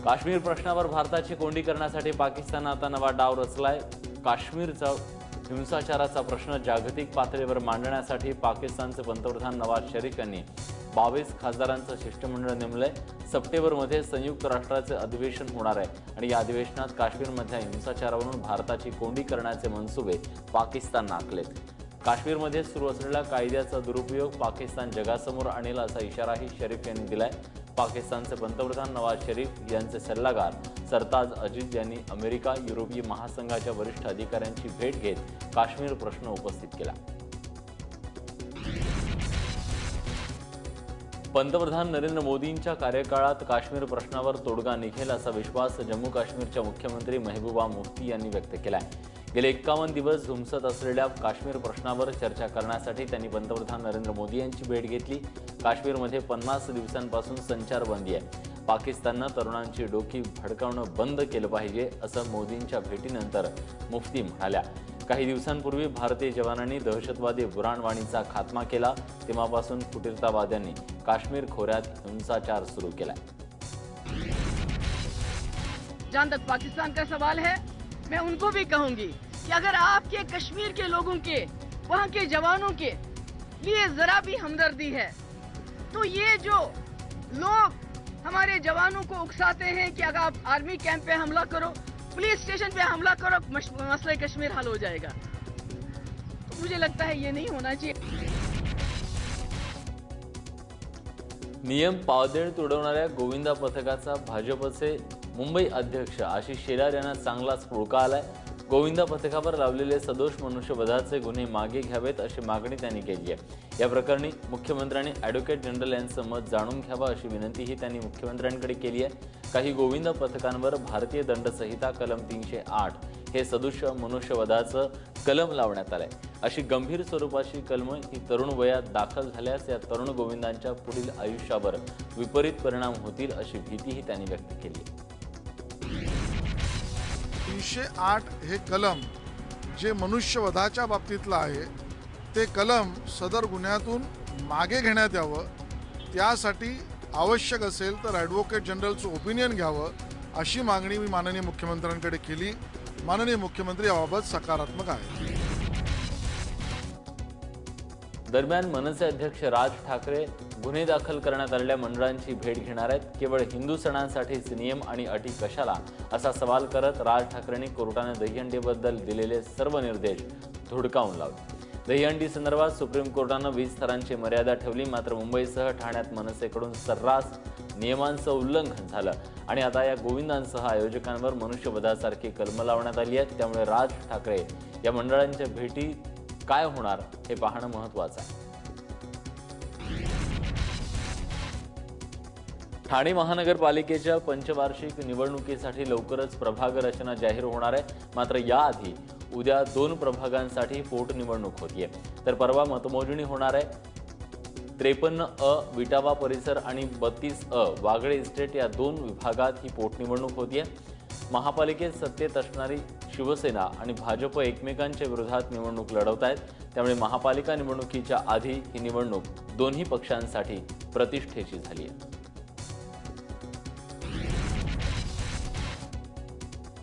काश्मीर प्रश्नावर भारताची कोंडी करण्यासाठी पाकिस्तान आता नवा डाव रचलाय। काश्मीरचा हिंसाचाराचा प्रश्न जागतिक पातळीवर मांडण्यासाठी पाकिस्तानचे पंतप्रधान नवाज शरीफ यांनी 22 खासदारांचं शिष्टमंडळ नेमलंय। सप्टेंबरमध्ये संयुक्त राष्ट्राचे अधिवेशन होणार आहे आणि या अधिवेशनात काश्मीरमधल्या हिंसाचारावरून भारताची कोंडी करण्याचे मनसुबे पाकिस्तानने आखलेत। काश्मीरमध्ये सुरू असलेल्या कायद्याचा दुरुपयोग पाकिस्तान जगासमोर आणेल असा इशाराही शरीफ यांनी दिलाय। पाकिस्तानचे पंतप्रधान नवाज शरीफ यांचे सल्लागार सरताज अजीज यांनी अमेरिका युरोपीय महासंघाच्या वरिष्ठ अधिकाऱ्यांची भेट घेत काश्मीर प्रश्न उपस्थित केला। पंतप्रधान नरेंद्र मोदींच्या कार्यकाळात काश्मीर प्रश्नावर तोडगा निघेल असा विश्वास जम्मू काश्मीरच्या मुख्यमंत्री महबूबा मुफ्ती यांनी व्यक्त केला आहे। गेले 51 दिवस झुंजत असलेल्या काश्मीर प्रश्नावर चर्चा करण्यासाठी त्यांनी पंतप्रधान नरेंद्र मोदी यांची भेट घेतली। काश्मीरमध्ये 50 दिवसांपासून संचारबंदी आहे। पाकिस्तानने तरुणांची डोकी भडकावणं बंद केलं पाहिजे असं मोदींच्या भेटीनंतर मुफ्ती म्हणाल्या। काही दिवसांपूर्वी भारतीय जवानांनी दहशतवादी बुराणवाणीचा खात्मा केला, तेव्हापासून फुटीरतावाद्यांनी काश्मीर खोऱ्यात हिंसाचार सुरू केला। जहां तक पाकिस्तान का सवाल है, मैं उनको भी कहूंगी कि अगर आपके कश्मीर के लोगों के, वहां के जवानों के लिए जरा भी हमदर्दी है तो ये जो लोग हमारे जवानों को उकसाते हैं कि अगर आप आर्मी कैंप पे हमला करो, पुलिस स्टेशन पे हमला करो, मसला कश्मीर हल हो जाएगा, तो मुझे लगता है ये नहीं होना चाहिए। नियम पावदेळ तुडवणाऱ्या गोविंदा पथकाचा भाजपचे मुंबई अध्यक्ष आशिष शेलार यांना चांगलाच पुळका आलाय। गोविंदा पथकावर लावलेले सदोष मनुष्यवधाचे गुन्हे मागे घ्यावेत अशी मागणी त्यांनी केली आहे। या प्रकरणी मुख्यमंत्र्यांनी ॲडव्होकेट जनरल यांचं मत जाणून घ्यावं अशी विनंतीही त्यांनी मुख्यमंत्र्यांकडे केली आहे। काही गोविंदा पथकांवर भारतीय दंड संहिता कलम 308 हे सदोष मनुष्यवधाचं कलम लावण्यात आलंय। अशी गंभीर स्वरूपाची कलम ही तरुण वयात दाखल झाल्यास या तरुण गोविंदांच्या पुढील आयुष्यावर विपरीत परिणाम होतील अशी भीतीही त्यांनी व्यक्त केली आहे। 308 हे कलम जे मनुष्यवधाच्या बाबतीतलं आहे ते कलम सदर गुन्ह्यातून मागे घेण्यात यावं, त्यासाठी आवश्यक असेल तर ॲडव्होकेट जनरलचं ओपिनियन घ्यावं अशी मागणी मी माननीय मुख्यमंत्र्यांकडे केली। माननीय मुख्यमंत्री याबाबत सकारात्मक आहेत। दरम्यान मनसे अध्यक्ष राज ठाकरे गुन्हे दाखल करण्यात आलेल्या मंडळांची भेट घेणार आहेत। केवळ हिंदू सणांसाठीच नियम आणि अटी कशाला असा सवाल करत राज ठाकरेंनी कोर्टाने दहीहंडीबद्दल दिलेले सर्व निर्देश धुडकावून लावले। दहीहंडी संदर्भात सुप्रीम कोर्टाने 20 थरांची मर्यादा ठेवली, मात्र मुंबईसह ठाण्यात मनसेकडून सर्रास नियमांचं उल्लंघन झालं आणि आता या गोविंदांसह आयोजकांवर मनुष्यवधासारखी कलम लावण्यात आली आहेत। त्यामुळे राज ठाकरे या मंडळांच्या भेटी काय होणार हे पाहणं महत्त्वाचं आहे। ठाणे महानगरपालिकेच्या पंचवार्षिक निवडणुकीसाठी लवकरच प्रभाग रचना जाहीर होणार आहे। मात्र याआधी उद्या 2 प्रभागांसाठी पोटनिवडणूक होतीये, तर परवा मतमोजणी होणार आहे। 53 विटावा परिसर आणि 32 वागळे इस्टेट या 2 विभागात ही पोटनिवडणूक होतीये। महापालिकेत सत्तेत असणारी शिवसेना आणि भाजप एकमेकांच्या विरोधात निवडणूक लढवत आहेत। त्यामुळे महापालिका निवडणुकीच्या आधी ही निवडणूक दोन्ही पक्षांसाठी प्रतिष्ठेची झाली आहे।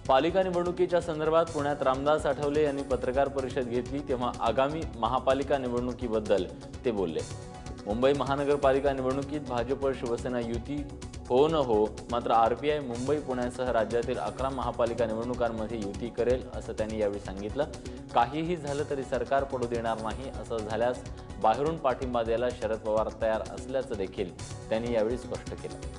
पालिका निवडणुकीच्या संदर्भात पुण्यात रामदास आठवले यांनी पत्रकार परिषद घेतली, तेव्हा आगामी महापालिका निवडणुकीबद्दल ते बोलले। मुंबई महानगरपालिका निवडणुकीत भाजप शिवसेना युती हो न हो, मात्र आरपीआय मुंबई पुण्यासह राज्यातील 11 महापालिका निवडणुकांमध्ये युती करेल असं त्यांनी यावेळी सांगितलं। काहीही झालं तरी सरकार पडू देणार नाही, असं झाल्यास बाहेरून पाठिंबा द्यायला शरद पवार तयार असल्याचं देखील त्यांनी यावेळी स्पष्ट केलं।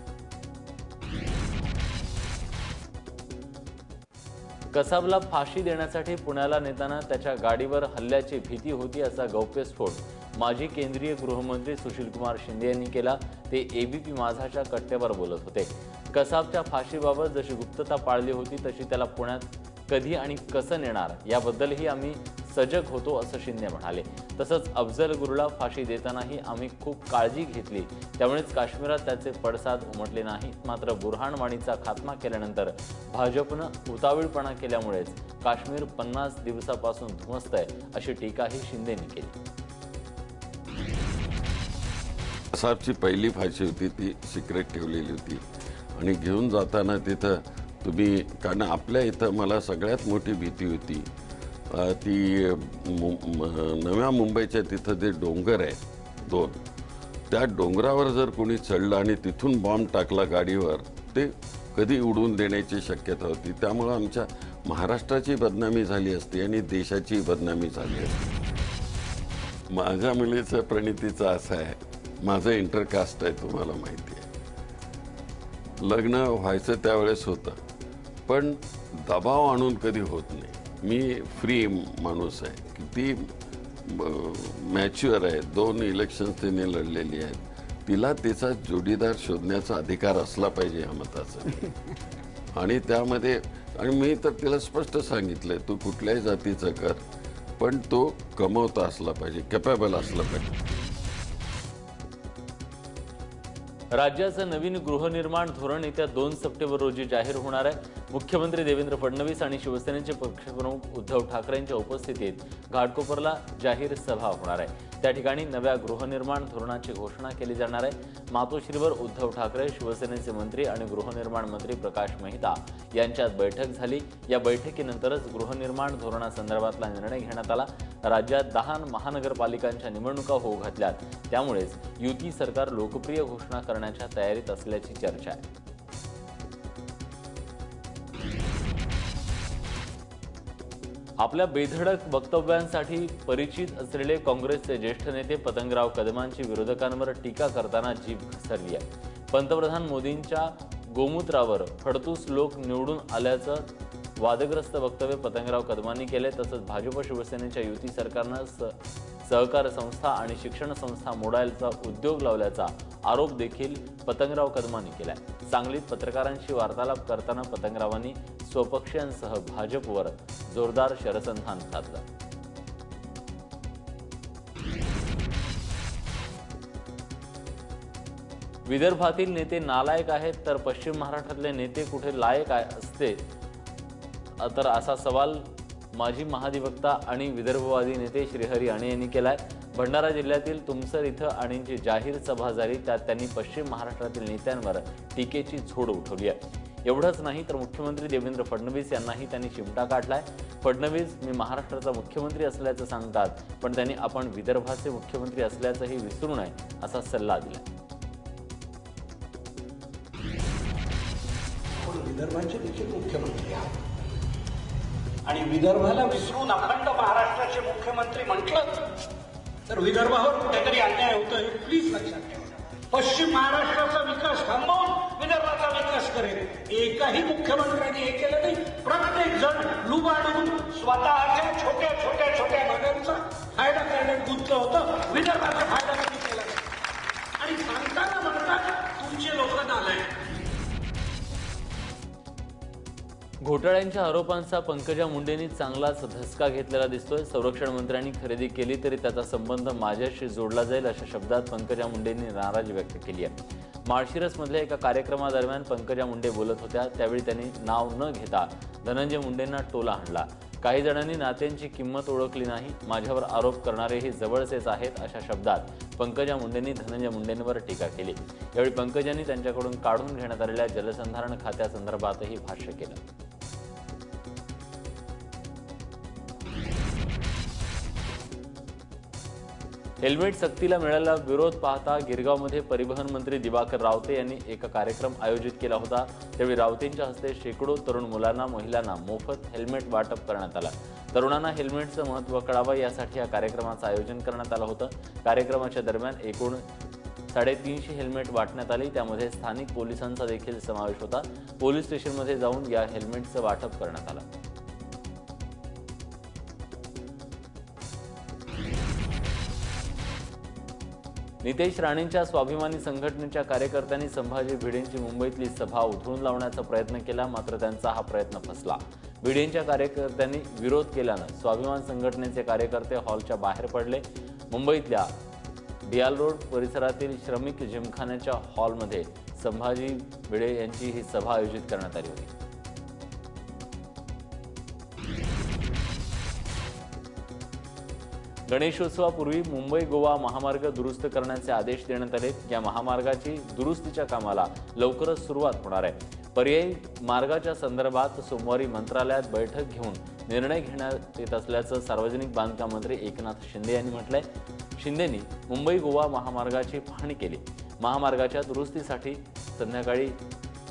कसाबला फाशी देण्यासाठी पुण्याला नेताना त्याच्या गाडीवर हल्ल्याची भीती होती असा गौप्यस्फोट माजी केंद्रीय गृहमंत्री सुशीलकुमार शिंदे यांनी केला। ते एबीपी माझाच्या कट्ट्यावर बोलत होते। कसाबच्या फाशीबाबत जशी गुप्तता पाळली होती तशी त्याला पुण्यात कधी आणि कसं नेणार याबद्दलही आम्ही सजग होतो असं शिंदे म्हणाले। तसंच अफजल गुरुला फाशी देतानाही आम्ही खूप काळजी घेतली, त्यामुळेच काश्मीरात त्याचे पडसाद उमटले नाहीत। मात्र बुरहानवाणीचा खात्मा केल्यानंतर भाजपनं उतावीळपणा केल्यामुळेच काश्मीर 50 दिवसापासून धुमस्त आहे अशी टीकाही शिंदेंनी केली। कसाबची पहिली फाशी होती ती सिक्रेट ठेवलेली होती आणि घेऊन जाताना तिथं तुम्ही, कारण आपल्या इथं मला सगळ्यात मोठी भीती होती ती नव्या मुंबईच्या तिथं जे डोंगर आहे 2, त्या डोंगरावर जर कोणी चढलं आणि तिथून बॉम्ब टाकला गाडीवर, ते कधी उडवून देण्याची शक्यता होती. त्यामुळं आमच्या महाराष्ट्राची बदनामी झाली असती आणि देशाची बदनामी झाली असती. माझ्या मुलीचं प्रणितीचं असं आहे, माझं इंटरकास्ट आहे, तुम्हाला माहिती आहे. लग्न व्हायचं त्यावेळेस होतं, पण दबाव आणून कधी होत नाही. मी फ्री माणूस आहे, किती मॅच्युअर आहे. 2 इलेक्शन्स तिने लढलेली आहेत. तिला तिचा जोडीदार शोधण्याचा अधिकार असला पाहिजे या मताचा. आणि त्यामध्ये, आणि मी तर तिला स्पष्ट सांगितलंय, तू कुठल्याही जातीचं कर, पण तो कमवता असला पाहिजे, कॅपेबल असला पाहिजे. राज्याचं नवीन गृहनिर्माण धोरण येत्या 2 सप्टेंबर रोजी जाहीर होणार आहे. मुख्यमंत्री देवेंद्र फडणवीस आणि शिवसेनेचे पक्षप्रमुख उद्धव ठाकरेंच्या उपस्थितीत घाटकोपरला जाहीर सभा होणार आहे. त्या ठिकाणी नव्या गृहनिर्माण धोरणाची घोषणा केली जाणार आहे. मातोश्रीवर उद्धव ठाकरे, शिवसेनेचे मंत्री आणि गृहनिर्माण मंत्री प्रकाश मेहता यांच्यात बैठक झाली. या बैठकीनंतरच गृहनिर्माण धोरणासंदर्भातला निर्णय घेण्यात आला. राज्यात 10 महानगरपालिकांच्या निवडणुका होऊ घातल्यात. त्यामुळेच युती सरकार लोकप्रिय घोषणा करण्याच्या तयारीत असल्याची चर्चा आहे. आपल्या बेधडक वक्तव्यांसाठी परिचित असलेले काँग्रेसचे ज्येष्ठ नेते पतंगराव कदमांची विरोधकांवर टीका करताना जीभ घसरली आहे. पंतप्रधान मोदींच्या गोमूत्रावर फडतूस लोक निवडून आल्याचं वादग्रस्त वक्तव्य पतंगराव कदमांनी केले. तसंच भाजप शिवसेनेच्या युती सरकारनं सहकार संस्था आणि शिक्षण संस्था मोडायचा उद्योग लावल्याचा आरोप देखील पतंगराव कदमांनी केलाय. सांगलीत पत्रकारांशी वार्तालाप करताना पतंगरावांनी स्वपक्षीयांसह भाजपवर जोरदार शरसंधान साधलं. विदर्भातील नेते नालायक आहेत तर पश्चिम महाराष्ट्रातले नेते कुठे लायक असते, तर असा सवाल माजी महाधिवक्ता आणि विदर्भवादी नेते श्रीहरी अणे यांनी केलाय. भंडारा जिल्ह्यातील तुमसर इथं अणेंची जाहीर सभा झाली. त्यात त्यांनी पश्चिम महाराष्ट्रातील नेत्यांवर टीकेची झोड उठवली आहे. एवढंच नाही तर मुख्यमंत्री देवेंद्र फडणवीस यांनाही त्यांनी चिमटा काढलाय. फडणवीस मी महाराष्ट्राचा मुख्यमंत्री असल्याचं सांगतात, पण त्यांनी आपण विदर्भाचे मुख्यमंत्री असल्याचंही विसरू नये असा सल्ला दिला. विदर्भाचे देखील मुख्यमंत्री आहात आणि विदर्भाला विसरून अखंड महाराष्ट्राचे मुख्यमंत्री म्हटलं तर विदर्भावर कुठेतरी अन्याय होतो हे प्लीज लक्षात ठेवा. पश्चिम महाराष्ट्राचा विकास थांबवून विदर्भाचा विकास करेल. एकही मुख्यमंत्र्यांनी हे केलं नाही. प्रत्येक जण लुबाडून स्वतःच्या छोट्या छोट्या छोट्या भागांचा फायदा करण्यात गुंतलं होतं. विदर्भाचा फायदा कधी केला नाही. आणि सांगताना म्हणतात तुमचे लोक नालायक. घोटाळ्यांच्या आरोपांचा पंकजा मुंडेंनी चांगलाच धसका घेतलेला दिसतोय. संरक्षण मंत्र्यांनी खरेदी केली तरी त्याचा संबंध माझ्याशी जोडला जाईल अशा शब्दात पंकजा मुंडेंनी नाराजी व्यक्त केली आहे. माळशिरसमधल्या एका कार्यक्रमादरम्यान पंकजा मुंडे बोलत होत्या. त्यावेळी त्यांनी नाव न घेता धनंजय मुंडेंना टोला हाणला. काही जणांनी नात्यांची किंमत ओळखली नाही, माझ्यावर आरोप करणारेही जवळचेच आहेत अशा शब्दात पंकजा मुंडेंनी धनंजय मुंडेंवर टीका केली. यावेळी पंकजांनी त्यांच्याकडून काढून घेण्यात आलेल्या जलसंधारण खात्यासंदर्भातही भाष्य केलं. हेल्मेट सक्तीला मिळालेला विरोध पाहता गिरगावमध्ये परिवहन मंत्री दिवाकर रावते यांनी एक कार्यक्रम आयोजित केला होता. त्यावेळी रावतेंच्या हस्ते शेकडो तरुण मुलांना, महिलांना मोफत हेल्मेट वाटप करण्यात आलं. तरुणांना हेल्मेटचं महत्त्व कळावं यासाठी या कार्यक्रमाचं आयोजन करण्यात आलं होतं. कार्यक्रमाच्या दरम्यान एकूण 350 हेल्मेट वाटण्यात आली. त्यामध्ये स्थानिक पोलिसांचा देखील समावेश होता. पोलीस स्टेशनमध्ये जाऊन या हेल्मेटचं वाटप करण्यात आलं. नितेश राणेंच्या स्वाभिमानी संघटनेच्या कार्यकर्त्यांनी संभाजी भिडेंची मुंबईतली सभा उधळून लावण्याचा प्रयत्न केला, मात्र त्यांचा हा प्रयत्न फसला. भिडेंच्या कार्यकर्त्यांनी विरोध केल्यानं स्वाभिमान संघटनेचे कार्यकर्ते हॉलच्या बाहेर पडले. मुंबईतल्या डियाल रोड परिसरातील श्रमिक जिमखान्याच्या हॉलमध्ये संभाजी भिडे यांची ही सभा आयोजित करण्यात आली होती. गणेशोत्सवापूर्वी मुंबई गोवा महामार्ग दुरुस्त करण्याचे आदेश देण्यात आले। या महामार्गाची दुरुस्तीच्या कामाला लवकरच सुरुवात होणार आहे। पर्यायी मार्गाच्या संदर्भात सोमवारी मंत्रालयात बैठक घेऊन निर्णय घेण्यात येत असल्याचं सार्वजनिक बांधकाम मंत्री एकनाथ शिंदे यांनी म्हटलंय। शिंदेंनी मुंबई गोवा महामार्गाची पाहणी केली। महामार्गाच्या दुरुस्तीसाठी संध्याकाळी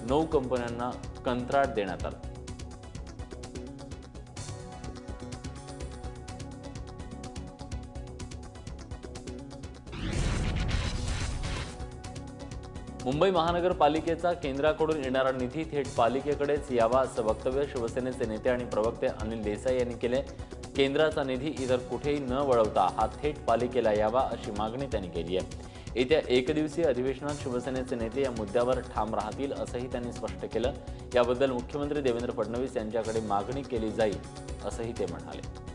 9 कंपन्यांना कंत्राट देण्यात आलं। मुंबई महानगरपालिकेचा केंद्राकडून येणारा निधी थेट पालिकेकडेच यावा असं वक्तव्य शिवसेनेचे नेते आणि प्रवक्ते अनिल देसाई यांनी केले। केंद्राचा निधी इतर कुठेही न वळवता हा थेट पालिकेला यावा अशी मागणी त्यांनी केली आहे। येत्या एकदिवसीय अधिवेशनात शिवसेनेचे नेते या मुद्द्यावर ठाम राहतील असंही त्यांनी स्पष्ट केलं। याबद्दल मुख्यमंत्री देवेंद्र फडणवीस यांच्याकडे मागणी केली जाईल असंही ते म्हणाले।